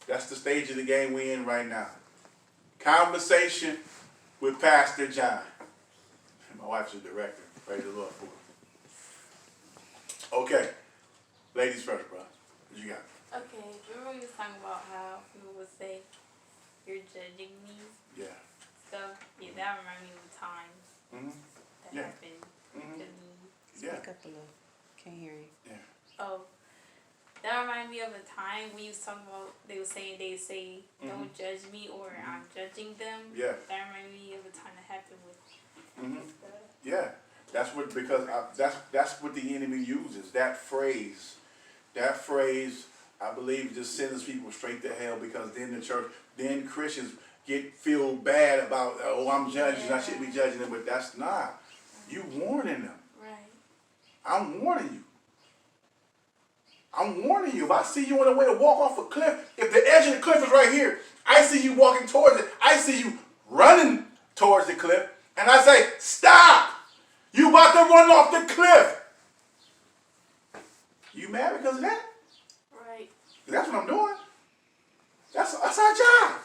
That's the stage of the game we're in right now. Conversation with Pastor John. My wife's a director. Praise the Lord for her. Okay. Ladies first, bro. What you got? Okay, remember we was talking about how people would say, "You're judging me." Yeah. Stuff. Yeah, that reminds me of a time that happened to me. Yeah. Speak up a little. Can't hear you. Yeah. Oh, that reminded me of a time when you was talking about they say, "Don't judge me," or "I'm judging them." Yeah. That reminded me of a time that happened with. Yeah. That's what that's what the enemy uses. That phrase, I believe, just sends people straight to hell, because then Christians feel bad about, oh, I'm judging, I shouldn't be judging them, but that's not. You warning them. Right. I'm warning you. If I see you on the way to walk off a cliff, if the edge of the cliff is right here, I see you walking towards it, I see you running towards the cliff, and I say, stop! You about to run off the cliff. You mad because of that? Right. That's what I'm doing. That's our job.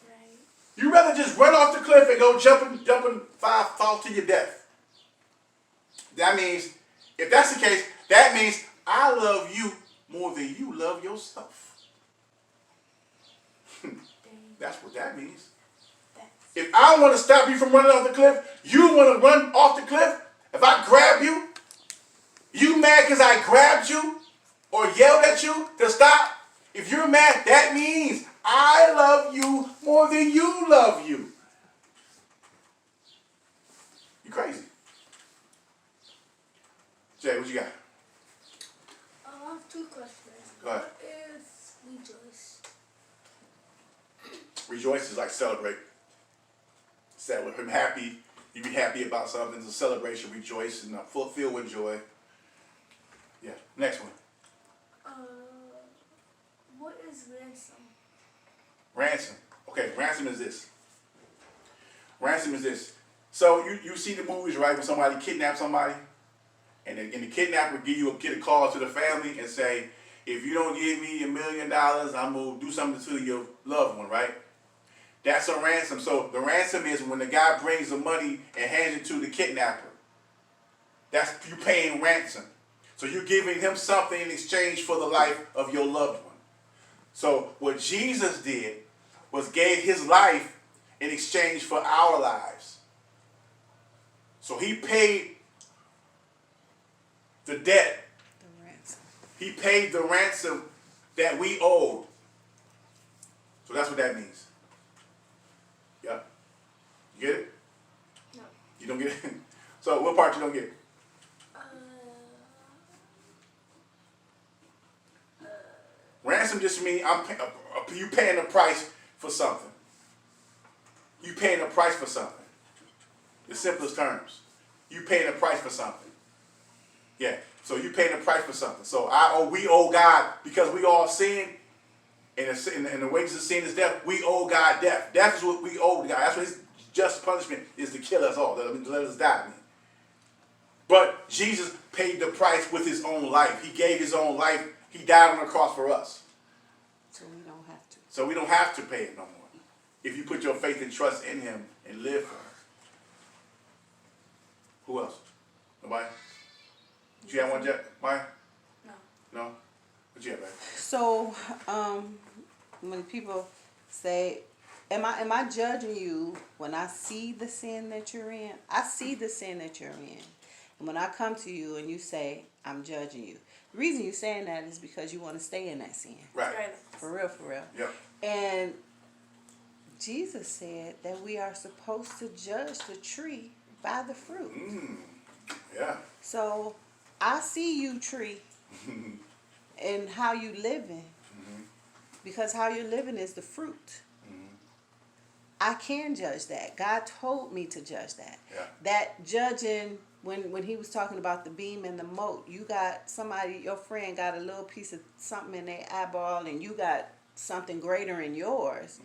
Right. You rather just run off the cliff and go jumping, fall to your death. That means, if that's the case, that means I love you more than you love yourself. That's what that means. If I want to stop you from running off the cliff, you want to run off the cliff? If I grab you, you mad because I grabbed you or yelled at you to stop? If you're mad, that means I love you more than you love you. You crazy. Jay, what you got? I have two questions. Go ahead. What is rejoice? Rejoice is like celebrate. Celebrate. I'm happy. You be happy about something. It's a celebration. Rejoice and filled with joy. Yeah. Next one. What is ransom? Ransom. Okay. Ransom is this. So you see the movies, right? When somebody kidnaps somebody, and the kidnapper get a call to the family and say, if you don't give me $1 million, I'm gonna do something to your loved one, right? That's a ransom. So the ransom is when the guy brings the money and hands it to the kidnapper. That's you paying ransom. So you're giving him something in exchange for the life of your loved one. So what Jesus did was gave his life in exchange for our lives. So he paid the debt. The ransom. He paid the ransom that we owed. So that's what that means. Yeah. You get it? No. You don't get it? So what part you don't get? Ransom just means you paying a price for something. You paying a price for something. The simplest terms. You paying a price for something. Yeah. So you paying a price for something. So we owe God, because we all sin, and the wages of sin is death. We owe God death. Death is what we owe God. That's what his just punishment is, to kill us all. Let us die. But Jesus paid the price with his own life. He gave his own life. He died on the cross for us. So we don't have to. So we don't have to pay it no more. If you put your faith and trust in him and live for him. Who else? Nobody? Did you have one, Maya? No. No? What you have, babe? So, when people say, am I judging you when I see the sin that you're in? I see the sin that you're in. And when I come to you and you say, I'm judging you. The reason you're saying that is because you want to stay in that sin. Right. For real, for real. Yep. And Jesus said that we are supposed to judge the tree by the fruit. Yeah. So I see you, tree, and how you living, because how you're living is the fruit. I can judge that. God told me to judge that. Yeah. That judging, when he was talking about the beam and the mote, you got somebody, your friend got a little piece of something in their eyeball and you got something greater in yours,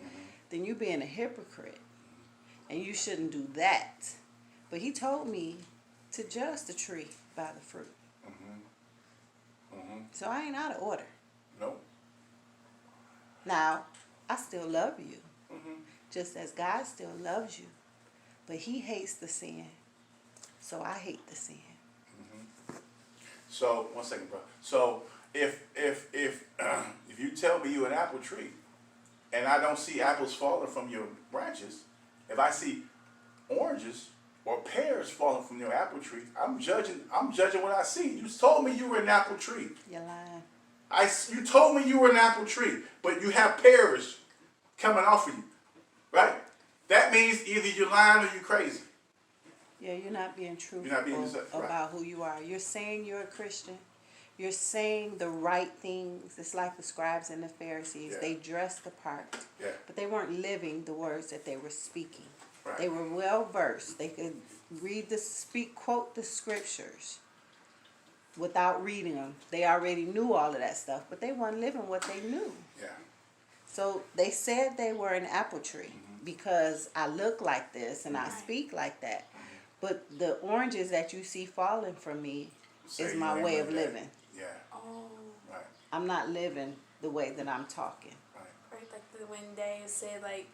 then you being a hypocrite. And you shouldn't do that. But he told me to judge the tree by the fruit. So I ain't out of order. Nope. Now, I still love you, Mhm. just as God still loves you. But he hates the sin. So I hate the sin. So 1 second, bro. So if if you tell me you're an apple tree, and I don't see apples falling from your branches, if I see oranges or pears falling from your apple tree, I'm judging what I see. You told me you were an apple tree. You're lying. You told me you were an apple tree, but you have pears coming off of you, right? That means either you're lying or you're crazy. Yeah, you're not being truthful You're not being yourself, right. about who you are. You're saying you're a Christian. You're saying the right things. It's like the scribes and the Pharisees. Yeah. They dressed the part, Yeah. but they weren't living the words that they were speaking. Right. They were well versed. They could quote the scriptures without reading them. They already knew all of that stuff, but they weren't living what they knew. Yeah. So they said they were an apple tree because I look like this and I speak like that. But the oranges that you see falling from me Say is you my ain't way like of that. living. Yeah. Oh, Right. I'm not living the way that I'm talking. Right. right. Like when Dad said, like